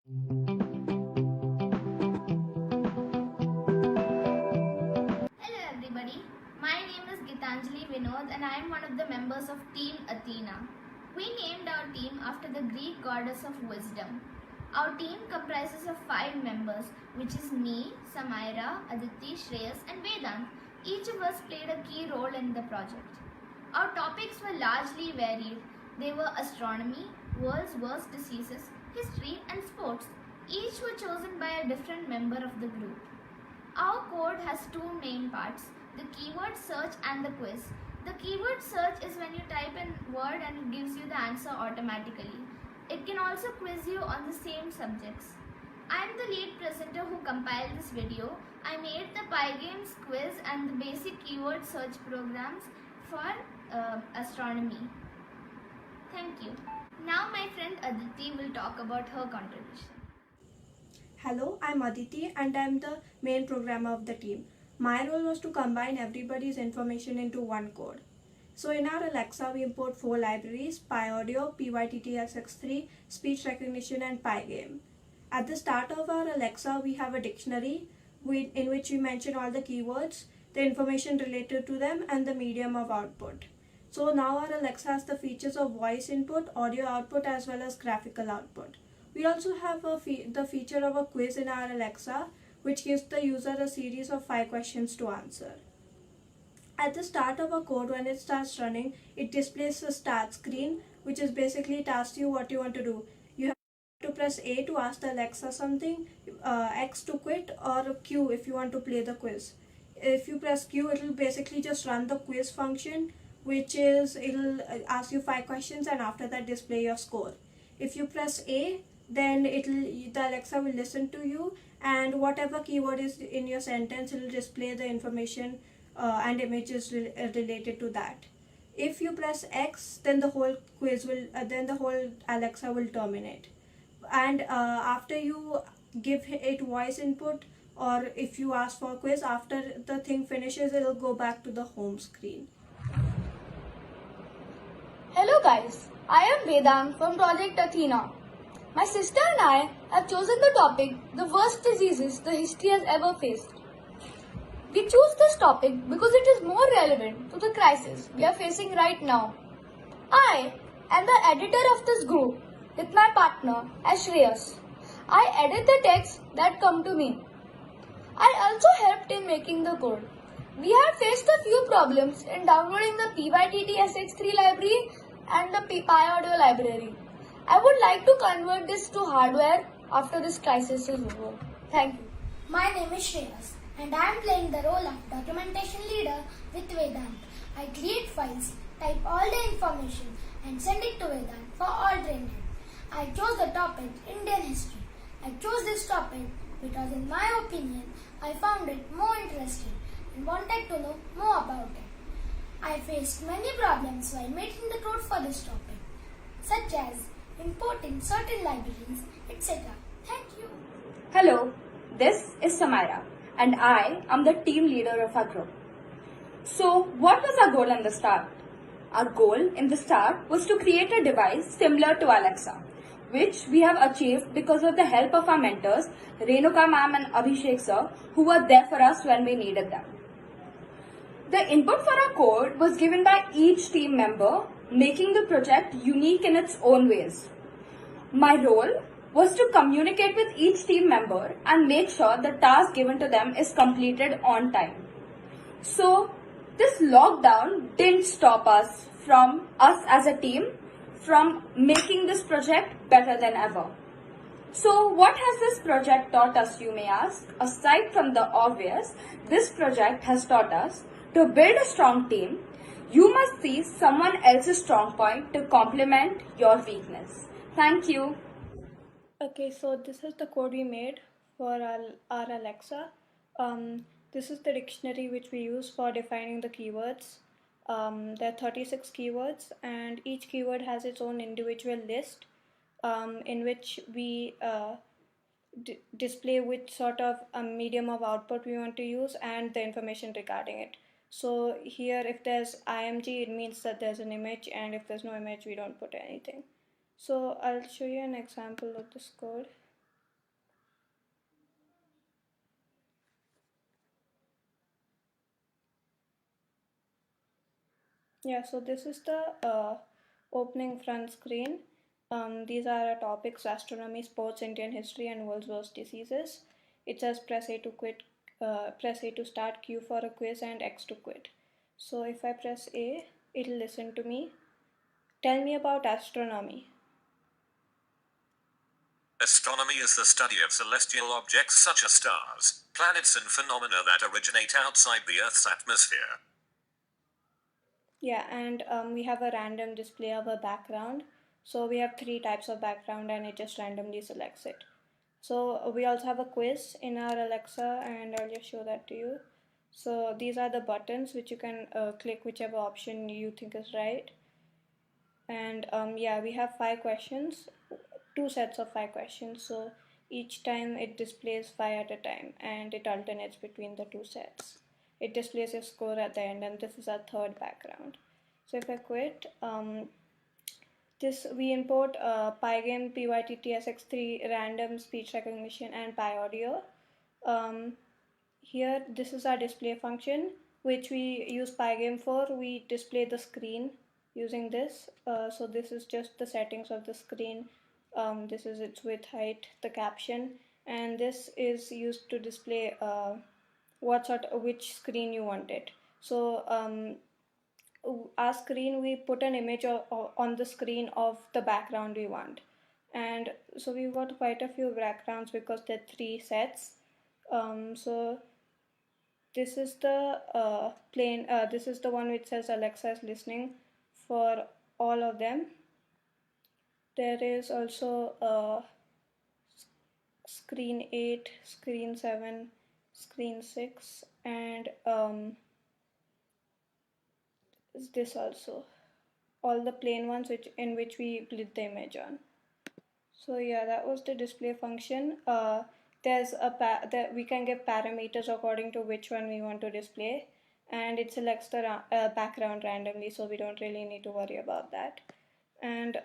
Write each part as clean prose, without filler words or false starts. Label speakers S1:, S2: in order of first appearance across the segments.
S1: Hello everybody, my name is Gitanjali Vinod and I am one of the members of Team Athena. We named our team after the Greek goddess of wisdom. Our team comprises of 5 members, which is me, Samaira, Aditi, Shreyas and Vedant. Each of us played a key role in the project. Our topics were largely varied. They were astronomy, world's worst diseases, history and sports. Each were chosen by a different member of the group. Our code has 2 main parts, the keyword search and the quiz. The keyword search is when you type a word and it gives you the answer automatically. It can also quiz you on the same subjects. I am the lead presenter who compiled this video. I made the Pygames quiz and the basic keyword search programs for astronomy. Thank you. Now my friend Aditi will talk about her contribution.
S2: Hello, I'm Aditi and I'm the main programmer of the team. My role was to combine everybody's information into one code. So in our Alexa, we import 4 libraries: PyAudio, PyTTSX3, Speech Recognition and Pygame. At the start of our Alexa, we have a dictionary in which we mention all the keywords, the information related to them and the medium of output. So now our Alexa has the features of voice input, audio output as well as graphical output. We also have the feature of a quiz in our Alexa, which gives the user a series of 5 questions to answer. At the start of a code, when it starts running, it displays a start screen, which is basically it asks you what you want to do. You have to press A to ask the Alexa something, X to quit, or Q if you want to play the quiz. If you press Q, it will basically just run the quiz function, which is it'll ask you 5 questions and after that display your score. If you press A, then the Alexa will listen to you, and whatever keyword is in your sentence, it will display the information and images related to that. If you press X, then the whole Alexa will terminate. And after you give it voice input, or if you ask for a quiz, after the thing finishes, it will go back to the home screen.
S3: Hello guys, I am Vedant from Project Athena. My sister and I have chosen the topic, the worst diseases the history has ever faced. We choose this topic because it is more relevant to the crisis we are facing right now. I am the editor of this group with my partner as Shreyas. I edit the texts that come to me. I also helped in making the code. We have faced a few problems in downloading the PyTTSX3 library and the PyAudio library. I would like to convert this to hardware after this crisis is over. Thank you.
S4: My name is Shreyas and I am playing the role of documentation leader with Vedant. I create files, type all the information and send it to Vedant for alternate. I chose the topic Indian history. I chose this topic because in my opinion I found it more interesting and wanted to know more about it. I faced many problems while making the code for this topic, such as importing certain libraries, etc. Thank you.
S5: Hello, this is Samaira and I am the team leader of our group. So, what was our goal in the start? Our goal in the start was to create a device similar to Alexa, which we have achieved because of the help of our mentors, Renuka ma'am and Abhishek sir, who were there for us when we needed them. The input for our code was given by each team member, making the project unique in its own ways. My role was to communicate with each team member and make sure the task given to them is completed on time. So, this lockdown didn't stop us as a team from making this project better than ever. So, what has this project taught us, you may ask? Aside from the obvious, this project has taught us to build a strong team, you must see someone else's strong point to complement your weakness. Thank you.
S2: Okay, so this is the code we made for our Alexa. This is the dictionary which we use for defining the keywords. There are 36 keywords and each keyword has its own individual list in which we display which sort of medium of output we want to use and the information regarding it. So here if there's img, it means that there's an image, and if there's no image, we don't put anything. So I'll show you an example of this code. Yeah, so this is the opening front screen. These are our topics: astronomy, sports, Indian history, and world's worst diseases. It says press A to quit, press A to start, Q for a quiz, and X to quit. So if I press A, it'll listen to me. Tell me about astronomy.
S6: Astronomy is the study of celestial objects such as stars, planets, and phenomena that originate outside the Earth's atmosphere.
S2: Yeah, and we have a random display of a background. So we have three types of background and it just randomly selects it. So we also have a quiz in our Alexa and I'll just show that to you. So these are the buttons which you can click whichever option you think is right. And yeah, we have 5 questions, 2 sets of 5 questions. So each time it displays 5 at a time and it alternates between the 2 sets. It displays a score at the end, and this is our third background. So if I quit, this we import Pygame, PYTTSX3, random speech recognition, and PyAudio. Here, this is our display function, which we use Pygame for. We display the screen using this. So this is just the settings of the screen. This is its width, height, the caption, and this is used to display which screen you want it. So our screen, we put an image on the screen of the background we want. And so we've got quite a few backgrounds because there are 3 sets. So this is the this is the one which says Alexa is listening for all of them. There is also screen 8, screen 7, screen 6, and this also. All the plain ones in which we split the image on. So yeah, that was the display function. There's that we can give parameters according to which one we want to display, and it selects the background randomly, so we don't really need to worry about that. And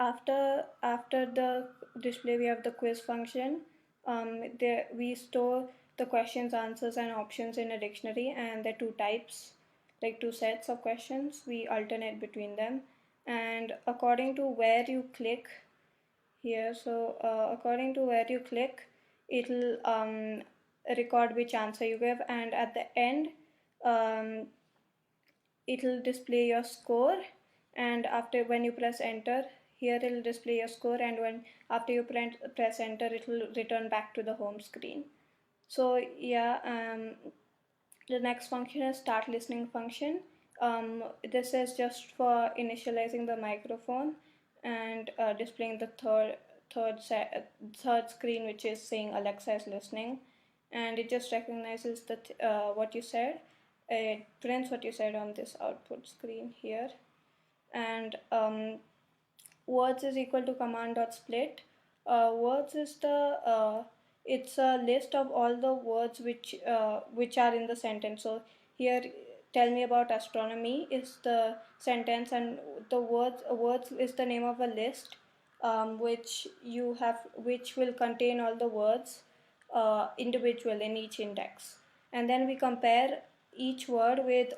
S2: after the display, we have the quiz function. There we store the questions, answers, and options in a dictionary, and there are 2 types, like 2 sets of questions. We alternate between them, and according to where you click here, so according to where you click, it'll record which answer you give, and at the end, um, it'll display your score. And after, when you press enter, here it'll display your score, and when after you press enter, it'll return back to the home screen. So yeah, the next function is start listening function. This is just for initializing the microphone and displaying the third screen, which is saying Alexa is listening, and it just recognizes that what you said. It prints what you said on this output screen here, and words is equal to command dot split. Words is the it's a list of all the words which are in the sentence. So here, tell me about astronomy is the sentence, and the words is the name of a list, which will contain all the words individual in each index, and then we compare each word with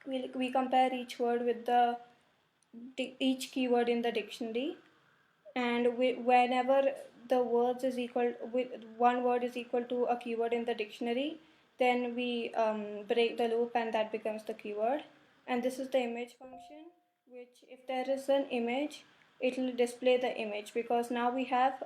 S2: we compare each word with the each keyword in the dictionary, and whenever the words is equal with one word is equal to a keyword in the dictionary, then we break the loop and that becomes the keyword. And this is the image function, which if there is an image, it will display the image, because now we have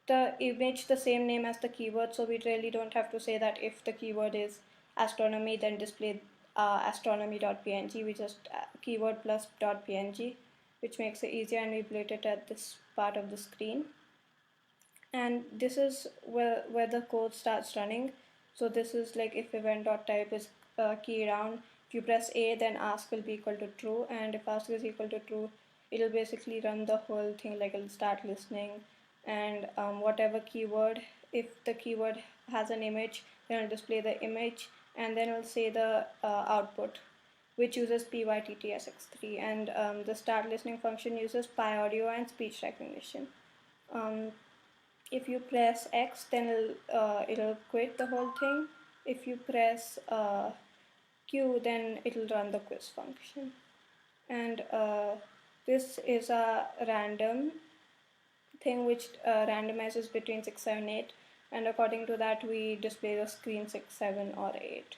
S2: the image the same name as the keyword, so we really don't have to say that if the keyword is astronomy, then display astronomy.png. We just keyword plus .png, which makes it easier, and we plate it at this part of the screen. And this is where the code starts running. So this is like if event.type is key down. If you press A, then ask will be equal to true, and if ask is equal to true, it'll basically run the whole thing, like it'll start listening, and whatever keyword, if the keyword has an image, then it'll display the image, and then it'll say the output, which uses PYTTSX3, and the start listening function uses PyAudio and speech recognition. If you press X, then it'll quit the whole thing. If you press Q, then it'll run the quiz function. And this is a random thing which randomizes between 6, 7, 8, and according to that we display the screen 6, 7 or 8.